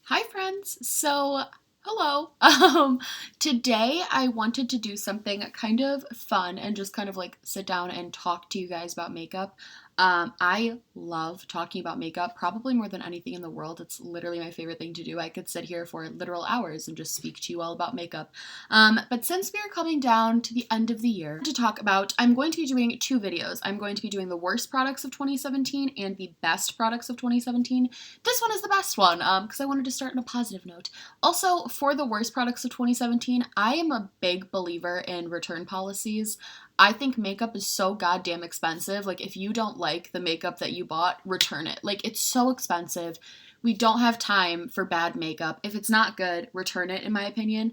Hi friends! So, hello! Today I wanted to do something kind of fun and just kind of like sit down and talk to you guys about makeup. I love talking about makeup, probably more than anything in the world. It's literally my favorite thing to do. I could sit here for literal hours and just speak to you all about makeup. But since we are coming down to the end of the year to talk about, I'm going to be doing two videos. I'm going to be doing the worst products of 2017 and the best products of 2017. This one is the best one because I wanted to start on a positive note. Also, for the worst products of 2017, I am a big believer in return policies. I think makeup is so goddamn expensive. Like, if you don't like the makeup that you bought, return it. Like, it's so expensive. We don't have time for bad makeup. If it's not good, return it, in my opinion.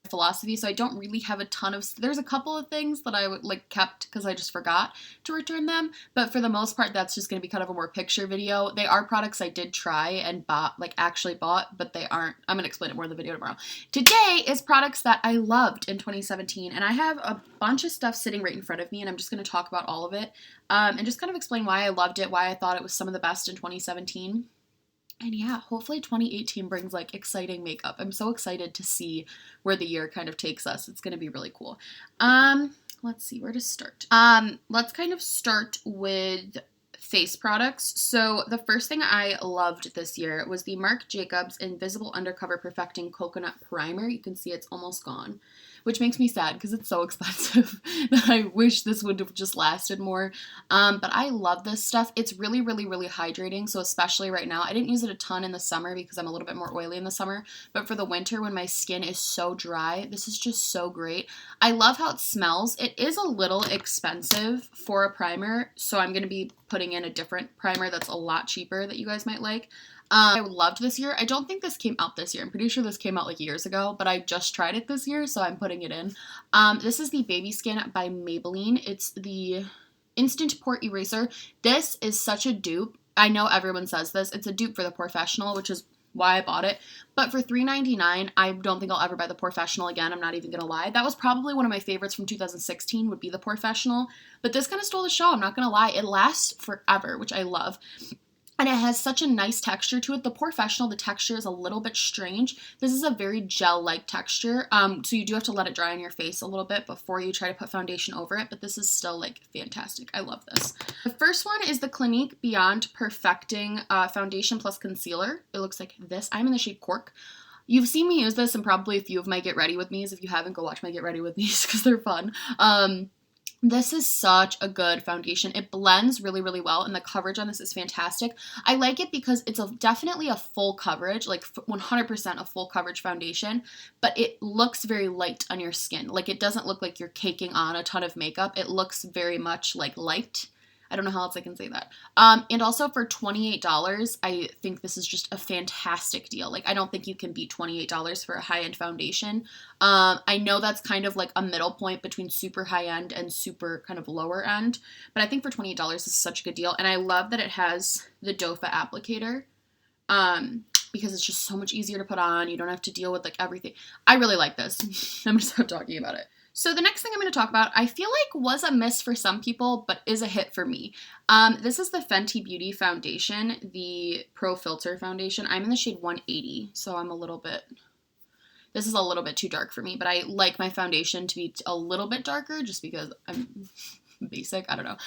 Philosophy, so I don't really have a ton of, there's a couple of things that I would like kept because I just forgot to return them, but for the most part that's just going to be kind of a more picture video. They are products I did try and bought, like actually bought, but they aren't, I'm going to explain it more in the video tomorrow. Today is products that I loved in 2017, and I have a bunch of stuff sitting right in front of me, and I'm just going to talk about all of it, and just kind of explain why I loved it, why I thought it was some of the best in 2017. And yeah, hopefully 2018 brings like exciting makeup. I'm so excited to see where the year kind of takes us. It's going to be really cool. Let's see where to start. Let's kind of start with face products. So the first thing I loved this year was the Marc Jacobs Invisible Undercover Perfecting Coconut Primer. You can see it's almost gone, which makes me sad because it's so expensive that I wish this would have just lasted more. But I love this stuff. It's really, really, really hydrating. So especially right now, I didn't use it a ton in the summer because I'm a little bit more oily in the summer. But for the winter when my skin is so dry, this is just so great. I love how it smells. It is a little expensive for a primer, so I'm going to be putting in a different primer that's a lot cheaper that you guys might like. I loved this year. I don't think this came out this year. I'm pretty sure this came out like years ago, but I just tried it this year, so I'm putting it in. This is the Baby Skin by Maybelline. It's the Instant Pore Eraser. This is such a dupe. I know everyone says this. It's a dupe for the Professional, which is why I bought it. But for $3.99, I don't think I'll ever buy the Professional again. I'm not even gonna lie. That was probably one of my favorites from 2016 would be the Professional. But this kind of stole the show. I'm not gonna lie. It lasts forever, which I love. And it has such a nice texture to it. The Professional, the texture is a little bit strange. This is a very gel-like texture. So you do have to let it dry on your face a little bit before you try to put foundation over it. But this is still, like, fantastic. I love this. The first one is the Clinique Beyond Perfecting Foundation Plus Concealer. It looks like this. I'm in the shade Cork. You've seen me use this in probably a few of my Get Ready With Me's. If you haven't, go watch my Get Ready With Me's because they're fun. This is such a good foundation. It blends really, really well, and the coverage on this is fantastic. I like it because it's definitely a full coverage, like 100% a full coverage foundation, but it looks very light on your skin. Like, it doesn't look like you're caking on a ton of makeup. It looks very much like light. I don't know how else I can say that. And also for $28, I think this is just a fantastic deal. Like, I don't think you can beat $28 for a high-end foundation. I know that's kind of like a middle point between super high-end and super kind of lower end, but I think for $28 is such a good deal. And I love that it has the doe foot applicator because it's just so much easier to put on. You don't have to deal with like everything. I really like this. I'm gonna stop talking about it. So the next thing I'm going to talk about, I feel like was a miss for some people, but is a hit for me. This is the Fenty Beauty Foundation, the Pro Filter Foundation. I'm in the shade 180, so I'm a little bit, this is a little bit too dark for me, but I like my foundation to be a little bit darker just because I'm basic. I don't know.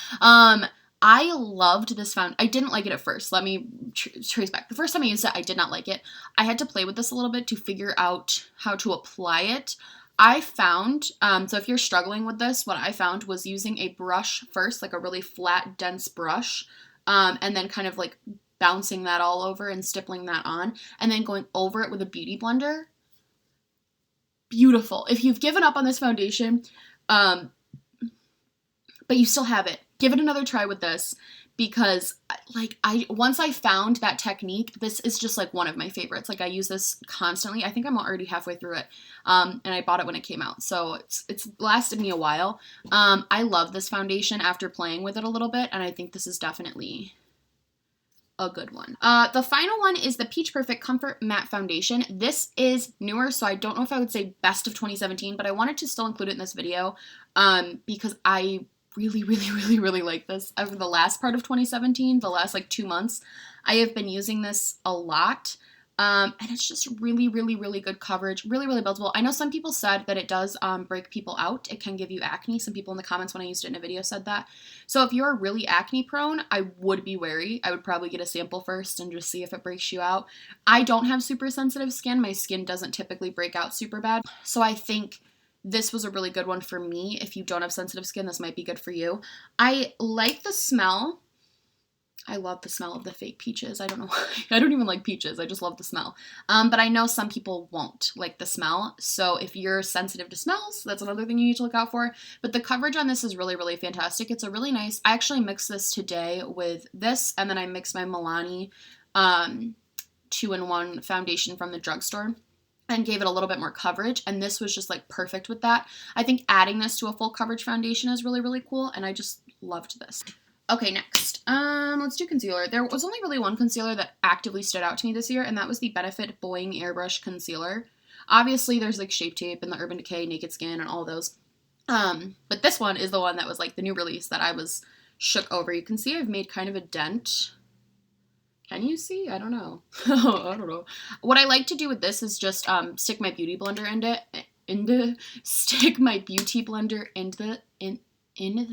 I loved this I didn't like it at first. Let me trace back. The first time I used it, I did not like it. I had to play with this a little bit to figure out how to apply it. I found, so if you're struggling with this, what I found was using a brush first, like a really flat, dense brush, and then kind of like bouncing that all over and stippling that on, and then going over it with a beauty blender. Beautiful. If you've given up on this foundation, but you still have it, give it another try with this. Because like once I found that technique, this is just like one of my favorites. Like I use this constantly. I think I'm already halfway through it. And I bought it when it came out. So it's lasted me a while. I love this foundation after playing with it a little bit. And I think this is definitely a good one. The final one is the Peach Perfect Comfort Matte Foundation. This is newer, so I don't know if I would say best of 2017, but I wanted to still include it in this video because I really like this. Over the last part of 2017, the last like 2 months, I have been using this a lot. And it's just really good coverage, really buildable. I know some people said that it does break people out. It can give you acne. Some people in the comments when I used it in a video said that. So if you're really acne prone, I would be wary. I would probably get a sample first and just see if it breaks you out. I don't have super sensitive skin. My skin doesn't typically break out super bad. So I think this was a really good one for me. If you don't have sensitive skin, this might be good for you. I like the smell. I love the smell of the fake peaches. I don't know why. I don't even like peaches. I just love the smell. But I know some people won't like the smell. So if you're sensitive to smells, that's another thing you need to look out for. But the coverage on this is really fantastic. It's a really nice, I actually mixed this today with this, and then I mixed my Milani 2-in-1 foundation from the drugstore and gave it a little bit more coverage, and this was just like perfect with that. I think adding this to a full coverage foundation is really cool, and I just loved this. Okay, next, let's do concealer. There was only really one concealer that actively stood out to me this year, and that was the Benefit BOING Airbrush Concealer. Obviously, there's like Shape Tape and the Urban Decay, Naked Skin, and all those. But this one is the one that was like the new release that I was shook over. You can see I've made kind of a dent. Can you see? I don't know. I don't know. What I like to do with this is just stick my beauty blender stick my beauty blender in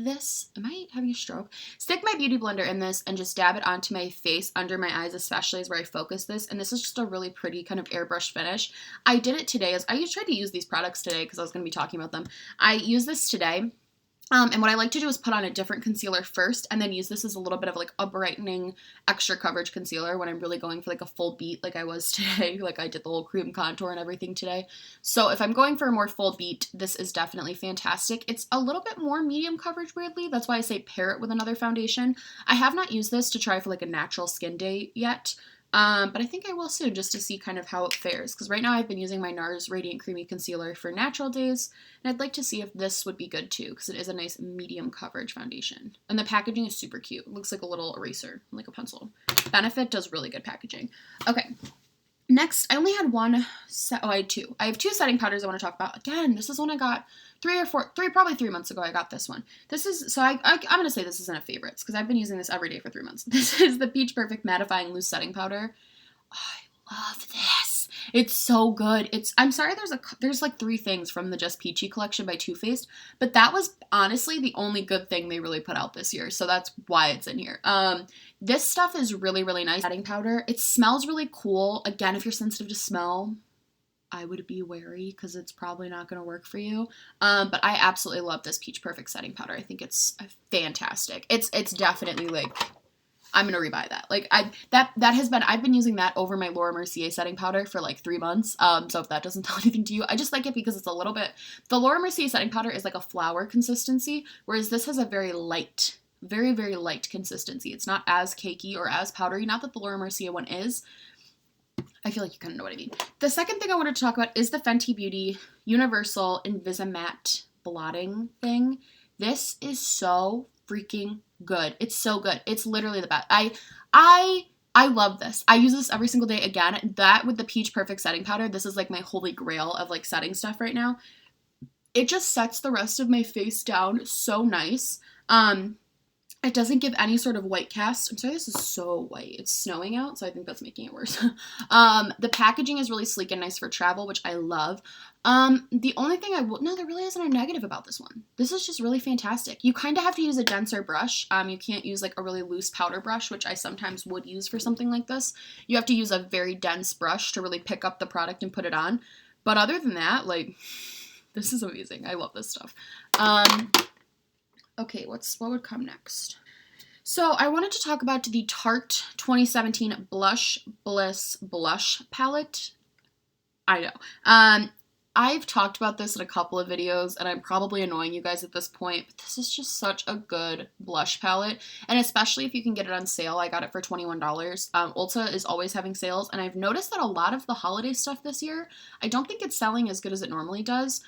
this. Am I having a stroke? Stick my beauty blender in this and just dab it onto my face, under my eyes especially, is where I focus this. And this is just a really pretty kind of airbrush finish. I did it today. I tried to use these products today because I was going to be talking about them. I used this today. And what I like to do is put on a different concealer first and then use this as a little bit of like a brightening extra coverage concealer when I'm really going for like a full beat like I was today. Like I did the whole cream contour and everything today. So if I'm going for a more full beat, this is definitely fantastic. It's a little bit more medium coverage, weirdly. That's why I say pair it with another foundation. I have not used this to try for like a natural skin day yet. But I think I will soon, just to see kind of how it fares, because right now I've been using my NARS Radiant Creamy Concealer for natural days, and I'd like to see if this would be good too, because it is a nice medium coverage foundation. And the packaging is super cute. It looks like a little eraser, like a pencil. Benefit does really good packaging. Okay. Next, I only had one set. Oh, I had two. I have two setting powders I want to talk about. Again, this is one I got probably 3 months ago. I got this one. This is, so I'm going to say this isn't a favorites because I've been using this every day for 3 months. This is the Peach Perfect Mattifying Loose Setting Powder. Oh, I love this. It's so good. I'm sorry there's like 3 things from the Just Peachy collection by Too Faced, but that was honestly the only good thing they really put out this year, so that's why it's in here. This stuff is really nice. Setting powder. It smells really cool. Again, if you're sensitive to smell, I would be wary because it's probably not going to work for you. But I absolutely love this Peach Perfect setting powder. I think it's fantastic. It's definitely like, I'm going to rebuy that. Like I've been using that over my Laura Mercier setting powder for like 3 months. So if that doesn't tell anything to you, I just like it because it's a little bit, the Laura Mercier setting powder is like a flour consistency, whereas this has a very light, very light consistency. It's not as cakey or as powdery. Not that the Laura Mercier one is. I feel like you kind of know what I mean. The second thing I wanted to talk about is the Fenty Beauty Universal Invisimatte blotting thing. This is so freaking good. It's so good. It's literally the best. I love this. I use this every single day. Again, that with the Peach Perfect setting powder, this is like my holy grail of like setting stuff right now. It just sets the rest of my face down so nice. It doesn't give any sort of white cast. I'm sorry, this is so white. It's snowing out, so I think that's making it worse. The packaging is really sleek and nice for travel, which I love. The only thing no, there really isn't a negative about this one. This is just really fantastic. You kind of have to use a denser brush. You can't use like a really loose powder brush, which I sometimes would use for something like this. You have to use a very dense brush to really pick up the product and put it on. But other than that, like, this is amazing. I love this stuff. Okay, what would come next? So I wanted to talk about the Tarte 2017 Bliss Blush Palette. I know. I've talked about this in a couple of videos, and I'm probably annoying you guys at this point, but this is just such a good blush palette, and especially if you can get it on sale. I got it for $21. Ulta is always having sales, and I've noticed that a lot of the holiday stuff this year, I don't think it's selling as good as it normally does,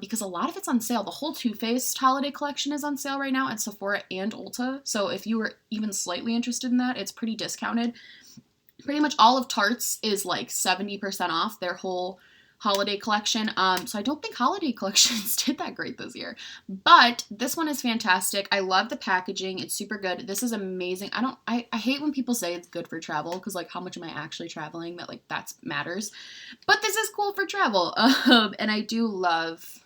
because a lot of it's on sale. The whole Too Faced holiday collection is on sale right now at Sephora and Ulta, so if you were even slightly interested in that, it's pretty discounted. Pretty much all of Tarte's is like 70% off. Their whole holiday collection. So I don't think holiday collections did that great this year, but this one is fantastic. I love the packaging. It's super good. This is amazing. I hate when people say it's good for travel, because like, how much am I actually traveling? That like, that matters, but this is cool for travel. And I do love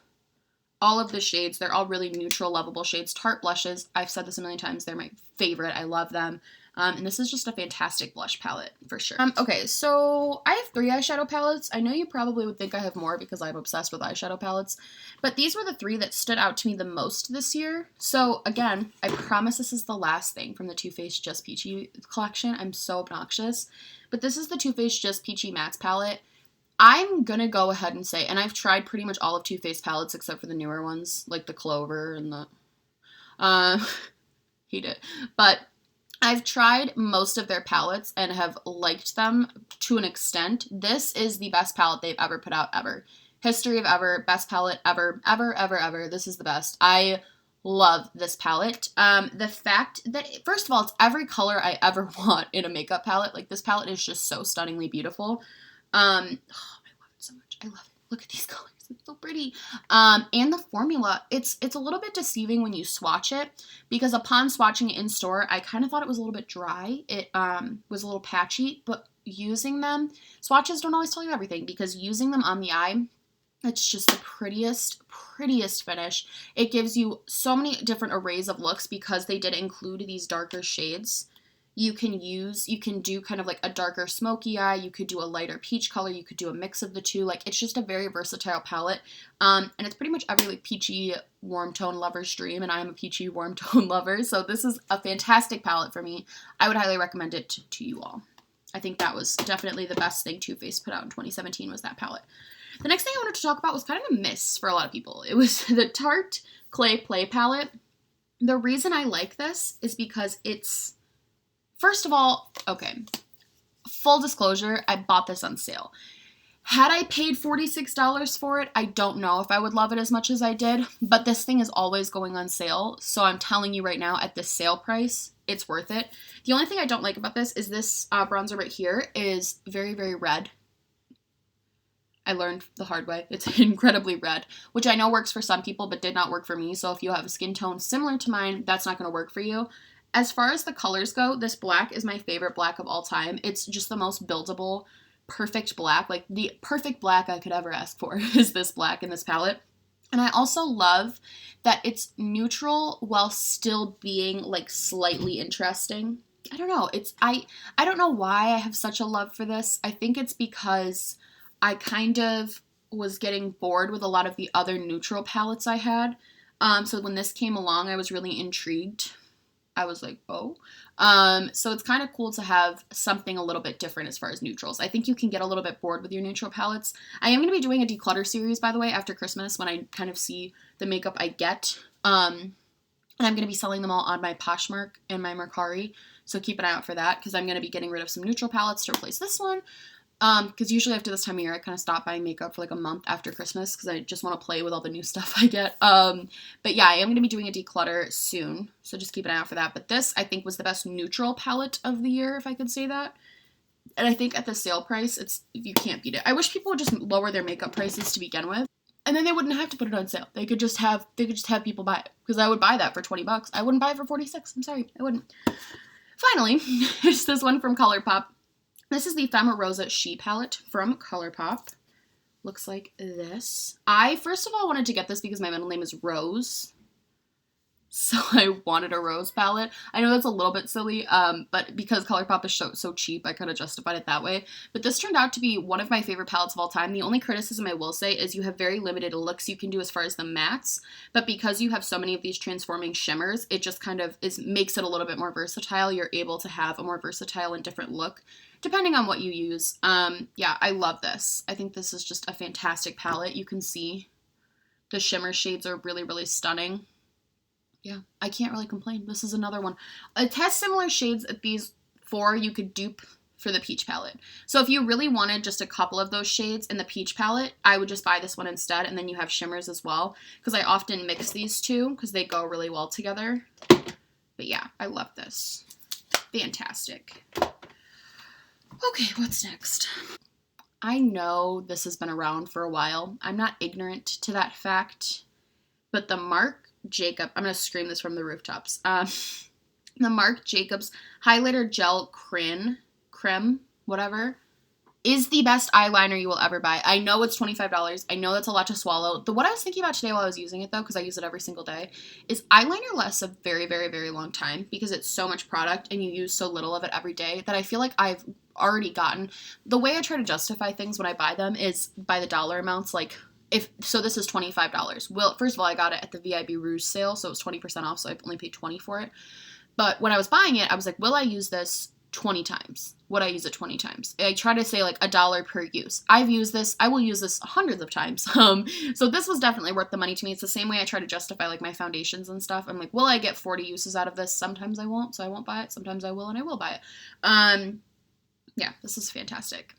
all of the shades. They're all really neutral, lovable shades. Tarte blushes, I've said this a million times, they're my favorite. I love them. And this is just a fantastic blush palette for sure. Okay, so I have 3 eyeshadow palettes. I know you probably would think I have more because I'm obsessed with eyeshadow palettes, but these were the 3 that stood out to me the most this year. So again, I promise this is the last thing from the Too Faced Just Peachy collection. I'm so obnoxious, but this is the Too Faced Just Peachy Mattes palette. I'm gonna go ahead and say, and I've tried pretty much all of Too Faced palettes except for the newer ones, like the Clover and the, hate it, but I've tried most of their palettes and have liked them to an extent. This is the best palette they've ever put out, ever. History of ever, best palette ever, ever, ever, ever. This is the best. I love this palette. The fact that, first of all, it's every color I ever want in a makeup palette. Like, this palette is just so stunningly beautiful. Oh, I love it so much. I love it. Look at these colors. It's so pretty. And the formula, it's a little bit deceiving when you swatch it, because upon swatching it in store, I kind of thought it was a little bit dry. It was a little patchy, but using them, swatches don't always tell you everything, because using them on the eye, it's just the prettiest finish. It gives you so many different arrays of looks because they did include these darker shades. You can do kind of like a darker smoky eye, you could do a lighter peach color, you could do a mix of the two. Like, it's just a very versatile palette. And it's pretty much every like peachy warm tone lover's dream, and I'm a peachy warm tone lover, so this is a fantastic palette for me. I would highly recommend it to you all. I think that was definitely the best thing Too Faced put out in 2017 was that palette. The next thing I wanted to talk about was kind of a miss for a lot of people. It was the Tarte Clay Play palette. The reason I like this is because it's, first of all, okay, full disclosure, I bought this on sale. Had I paid $46 for it, I don't know if I would love it as much as I did, but this thing is always going on sale, so I'm telling you right now, at this sale price, it's worth it. The only thing I don't like about this is this bronzer right here is very, very red. I learned the hard way. It's incredibly red, which I know works for some people, but did not work for me, so if you have a skin tone similar to mine, that's not going to work for you. As far as the colors go, this black is my favorite black of all time. It's just the most buildable, perfect black. Like, the perfect black I could ever ask for is this black in this palette. And I also love that it's neutral while still being, like, slightly interesting. I don't know. I don't know why I have such a love for this. I think it's because I kind of was getting bored with a lot of the other neutral palettes I had. So when this came along, I was really intrigued. I was like, oh. So it's kind of cool to have something a little bit different as far as neutrals. I think you can get a little bit bored with your neutral palettes. I am going to be doing a declutter series, by the way, after Christmas, when I kind of see the makeup I get. And I'm going to be selling them all on my Poshmark and my Mercari. So keep an eye out for that, because I'm going to be getting rid of some neutral palettes to replace this one. Because usually after this time of year, I kind of stop buying makeup for like a month after Christmas because I just want to play with all the new stuff I get. But yeah, I am going to be doing a declutter soon, so just keep an eye out for that. But this, I think, was the best neutral palette of the year, if I could say that. And I think at the sale price, you can't beat it. I wish people would just lower their makeup prices to begin with, and then they wouldn't have to put it on sale. They could just have people buy it, because I would buy that for $20. I wouldn't buy it for $46. I'm sorry, I wouldn't. Finally, here's this one from ColourPop. This is the Femme Rosa She palette from ColourPop. Looks like this. I, first of all, wanted to get this because my middle name is Rose. So I wanted a rose palette. I know that's a little bit silly, but because ColourPop is so cheap, I kind of justified it that way. But this turned out to be one of my favorite palettes of all time. The only criticism I will say is you have very limited looks you can do as far as the mattes, but because you have so many of these transforming shimmers, it just kind of makes it a little bit more versatile. You're able to have a more versatile and different look depending on what you use. Yeah, I love this. I think this is just a fantastic palette. You can see the shimmer shades are really, really stunning. Yeah, I can't really complain. This is another one. It has similar shades that these four you could dupe for the peach palette. So if you really wanted just a couple of those shades in the peach palette, I would just buy this one instead, and then you have shimmers as well, because I often mix these two because they go really well together. But yeah, I love this. Fantastic. Okay, what's next? I know this has been around for a while. I'm not ignorant to that fact, but the Marc Jacobs, I'm going to scream this from the rooftops. The Marc Jacobs Highlighter Gel Creme, whatever, is the best eyeliner you will ever buy. I know it's $25. I know that's a lot to swallow. What I was thinking about today while I was using it, though, because I use it every single day, is eyeliner lasts a very, very, very long time because it's so much product and you use so little of it every day that I feel like I've already gotten. The way I try to justify things when I buy them is by the dollar amounts. Like, so this is $25. Well, first of all, I got it at the VIB Rouge sale, so it was 20% off, so I only paid $20 for it. But when I was buying it, I was like, will I use this 20 times? Would I use it 20 times? I try to say like $1 per use. I've used this. I will use this hundreds of times. So this was definitely worth the money to me. It's the same way I try to justify like my foundations and stuff. I'm like, will I get 40 uses out of this? Sometimes I won't, so I won't buy it. Sometimes I will, and I will buy it. Yeah, this is fantastic.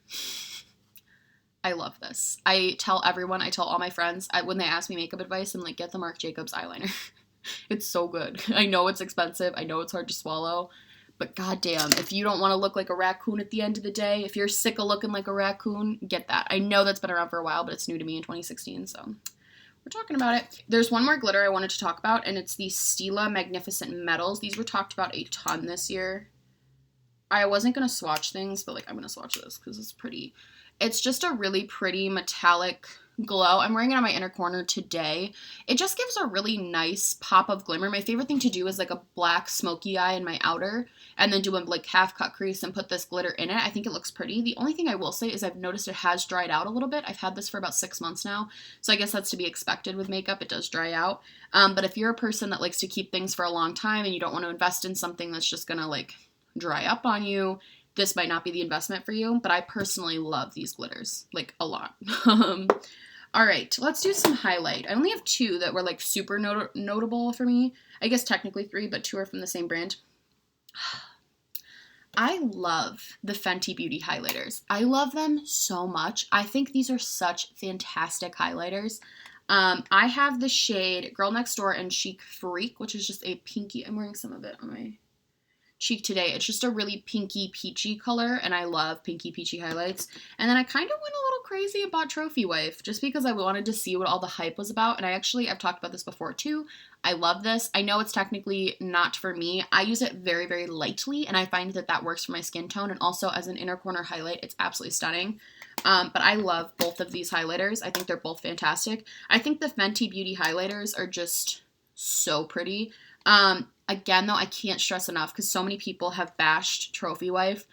I love this. I tell everyone, I tell all my friends, when they ask me makeup advice, I'm like, get the Marc Jacobs eyeliner. It's so good. I know it's expensive. I know it's hard to swallow. But goddamn, if you don't want to look like a raccoon at the end of the day, if you're sick of looking like a raccoon, get that. I know that's been around for a while, but it's new to me in 2016, so we're talking about it. There's one more glitter I wanted to talk about, and it's the Stilla Magnificent Metals. These were talked about a ton this year. I wasn't going to swatch things, but like I'm going to swatch this because it's pretty. It's just a really pretty metallic glow. I'm wearing it on my inner corner today. It just gives a really nice pop of glimmer. My favorite thing to do is like a black smoky eye in my outer and then do a like half cut crease and put this glitter in it. I think it looks pretty. The only thing I will say is I've noticed it has dried out a little bit. I've had this for about 6 months now, so I guess that's to be expected with makeup. It does dry out. But if you're a person that likes to keep things for a long time and you don't want to invest in something that's just gonna like dry up on you, this might not be the investment for you, but I personally love these glitters, like, a lot. All right, let's do some highlight. I only have 2 that were, like, super notable for me. I guess technically 3, but 2 are from the same brand. I love the Fenty Beauty highlighters. I love them so much. I think these are such fantastic highlighters. I have the shade Girl Next Door and Chic Freak, which is just a pinky. I'm wearing some of it on my cheek today. It's just a really pinky peachy color, and I love pinky peachy highlights. And then I kind of went a little crazy and bought Trophy Wife just because I wanted to see what all the hype was about. And I've talked about this before too. I love this. I know it's technically not for me. I use it very, very lightly, and I find that that works for my skin tone. And also as an inner corner highlight, it's absolutely stunning. But I love both of these highlighters. I think they're both fantastic. I think the Fenty Beauty highlighters are just so pretty. Again, though, I can't stress enough because so many people have bashed Trophy Wife.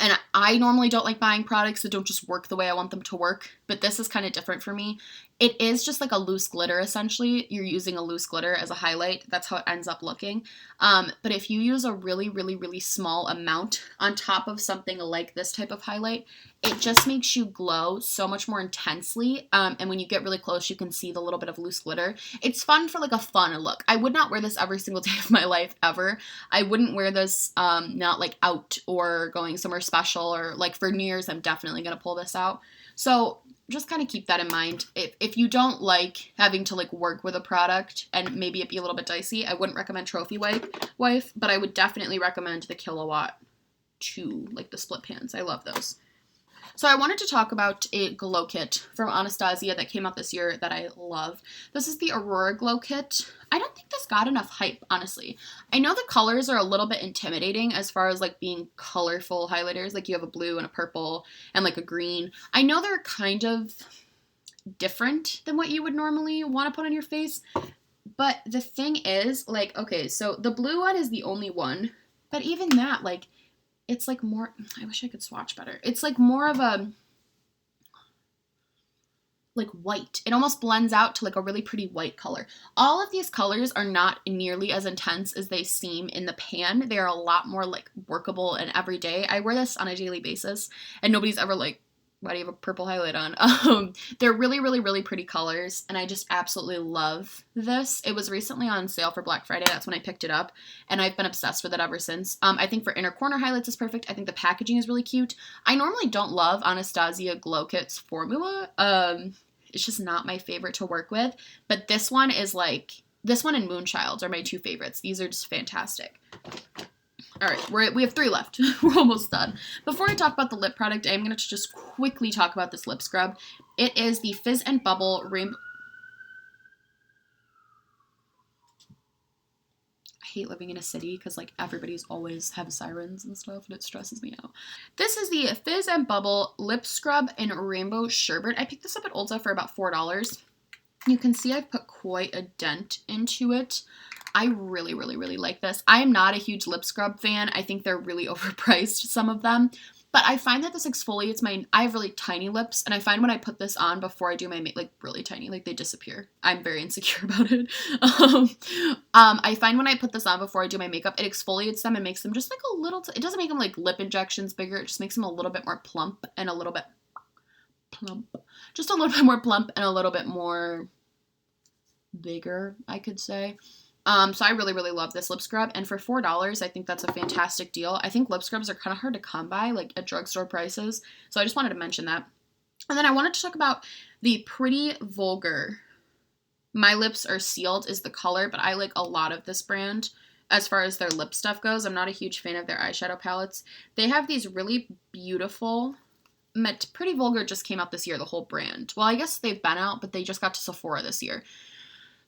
And I normally don't like buying products that don't just work the way I want them to work, but this is kind of different for me. It is just like a loose glitter, essentially. You're using a loose glitter as a highlight. That's how it ends up looking. But if you use a really, really, really small amount on top of something like this type of highlight, it just makes you glow so much more intensely. And when you get really close, you can see the little bit of loose glitter. It's fun for like a fun look. I would not wear this every single day of my life ever. I wouldn't wear this not like out or going somewhere special, or like for New Year's, I'm definitely going to pull this out. So just kind of keep that in mind. If you don't like having to like work with a product and maybe it be a little bit dicey, I wouldn't recommend Trophy Wife, but I would definitely recommend the Killawatt 2, like the split pans. I love those. So I wanted to talk about a glow kit from Anastasia that came out this year that I love. This is the Aurora Glow kit. I don't think this got enough hype, honestly. I know the colors are a little bit intimidating as far as like being colorful highlighters. Like you have a blue and a purple and like a green. I know they're kind of different than what you would normally want to put on your face. But the thing is, like, okay, so the blue one is the only one. But even that, like, it's like more, I wish I could swatch better. It's like more of a, like white. It almost blends out to like a really pretty white color. All of these colors are not nearly as intense as they seem in the pan. They are a lot more like workable and everyday. I wear this on a daily basis and nobody's ever like, why do you have a purple highlight on? They're really, really, really pretty colors, and I just absolutely love this. It was recently on sale for Black Friday. That's when I picked it up, and I've been obsessed with it ever since. I think for inner corner highlights is perfect. I think the packaging is really cute. I normally don't love Anastasia Glow Kit's formula. It's just not my favorite to work with, but this one is like, this one and Moonchild's are my 2 favorites. These are just fantastic. All right, we have 3 left. We're almost done. Before I talk about the lip product, I'm going to just quickly talk about this lip scrub. It is the Fizz and Bubble Rainbow. I hate living in a city because like everybody's always have sirens and stuff and it stresses me out. This is the Fizz and Bubble Lip Scrub in Rainbow Sherbet. I picked this up at Ulta for about $4. You can see I've put quite a dent into it. I really, really, really like this. I am not a huge lip scrub fan. I think they're really overpriced, some of them. But I find that this exfoliates I have really tiny lips, and I find when I put this on before I do my makeup, like really tiny, like they disappear. I'm very insecure about it. I find when I put this on before I do my makeup, it exfoliates them and makes them just like a little, it doesn't make them like lip injections bigger. It just makes them a little bit more plump and a little bit plump. Just a little bit more plump and a little bit more bigger, I could say. So I really, really love this lip scrub, and for $4, I think that's a fantastic deal. I think lip scrubs are kind of hard to come by, like at drugstore prices, so I just wanted to mention that. And then I wanted to talk about the Pretty Vulgar. My Lips Are Sealed is the color, but I like a lot of this brand as far as their lip stuff goes. I'm not a huge fan of their eyeshadow palettes. They have these really beautiful... Pretty Vulgar just came out this year, the whole brand. Well, I guess they've been out, but they just got to Sephora this year.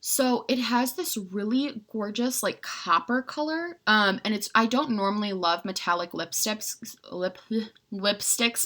So it has this really gorgeous like copper color, and I don't normally love metallic lipsticks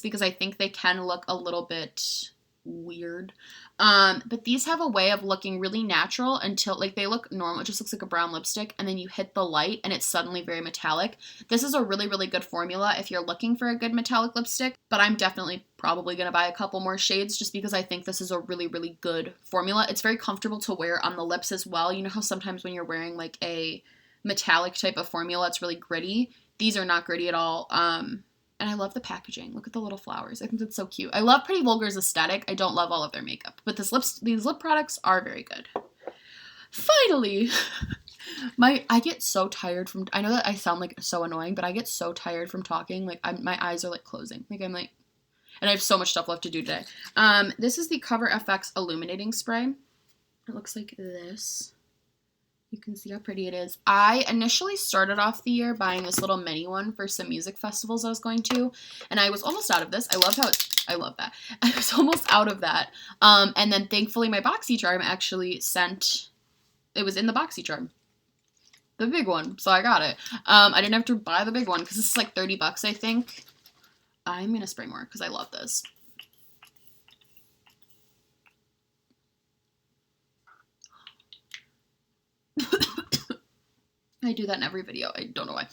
because I think they can look a little bit weird. But these have a way of looking really natural until like they look normal. It just looks like a brown lipstick, and then you hit the light and it's suddenly very metallic. This is a really, really good formula if you're looking for a good metallic lipstick, but I'm definitely probably going to buy a couple more shades just because I think this is a really, really good formula. It's very comfortable to wear on the lips as well. You know how sometimes when you're wearing like a metallic type of formula, it's really gritty. These are not gritty at all. And I love the packaging. Look at the little flowers. I think that's so cute. I love Pretty Vulgar's aesthetic. I don't love all of their makeup, but these lip products are very good. Finally, I get so tired from, I know that I sound like so annoying, but I get so tired from talking. Like my eyes are like closing. Like I'm like, and I have so much stuff left to do today. This is the Cover FX Illuminating Spray. It looks like this. You can see how pretty it is. I initially started off the year buying this little mini one for some music festivals I was going to, and I was almost out of this. I love that. I was almost out of that. And then thankfully my BoxyCharm actually sent, it was in the BoxyCharm, the big one, so I got it. I didn't have to buy the big one because this is like $30, I think. I'm gonna spray more because I love this. I do that in every video. I don't know why.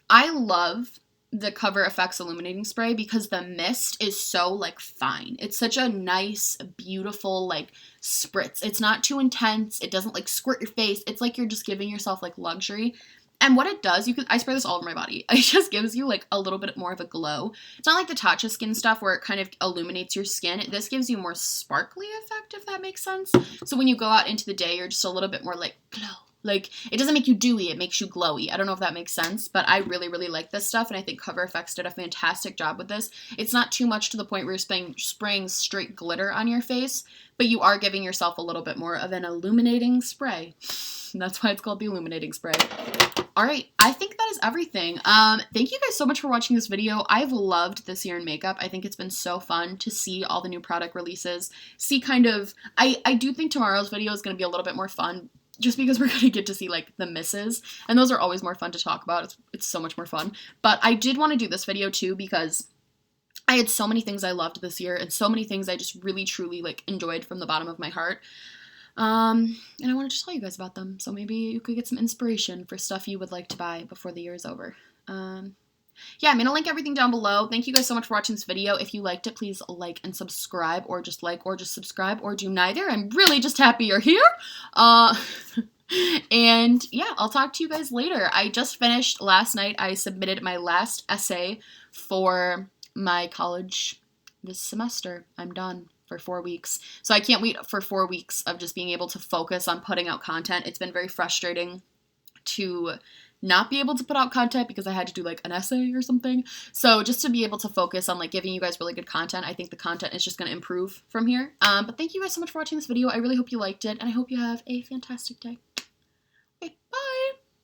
I love the Cover FX Illuminating Spray because the mist is so like fine. It's such a nice, beautiful like spritz. It's not too intense. It doesn't like squirt your face. It's like you're just giving yourself like luxury. And what it does, I spray this all over my body. It just gives you like a little bit more of a glow. It's not like the Tatcha skin stuff where it kind of illuminates your skin. This gives you more sparkly effect, if that makes sense. So when you go out into the day, you're just a little bit more like glow. Like, it doesn't make you dewy, it makes you glowy. I don't know if that makes sense, but I really, really like this stuff, and I think Cover FX did a fantastic job with this. It's not too much to the point where you're spraying straight glitter on your face, but you are giving yourself a little bit more of an illuminating spray. And that's why it's called the Illuminating Spray. Alright, I think that is everything. Thank you guys so much for watching this video. I've loved this year in makeup. I think it's been so fun to see all the new product releases. See kind of, I do think tomorrow's video is going to be a little bit more fun, just because we're going to get to see, like, the misses. And those are always more fun to talk about. It's so much more fun. But I did want to do this video, too, because I had so many things I loved this year. And so many things I just really, truly, like, enjoyed from the bottom of my heart. And I wanted to tell you guys about them. So maybe you could get some inspiration for stuff you would like to buy before the year is over. Yeah, I'm going to link everything down below. Thank you guys so much for watching this video. If you liked it, please like and subscribe, or just like, or just subscribe, or do neither. I'm really just happy you're here. And yeah, I'll talk to you guys later. I just finished last night. I submitted my last essay for my college this semester. I'm done for 4 weeks. So I can't wait for 4 weeks of just being able to focus on putting out content. It's been very frustrating to not be able to put out content because I had to do like an essay or something. So just to be able to focus on like giving you guys really good content, I think the content is just going to improve from here. But thank you guys so much for watching this video. I really hope you liked it, and I hope you have a fantastic day.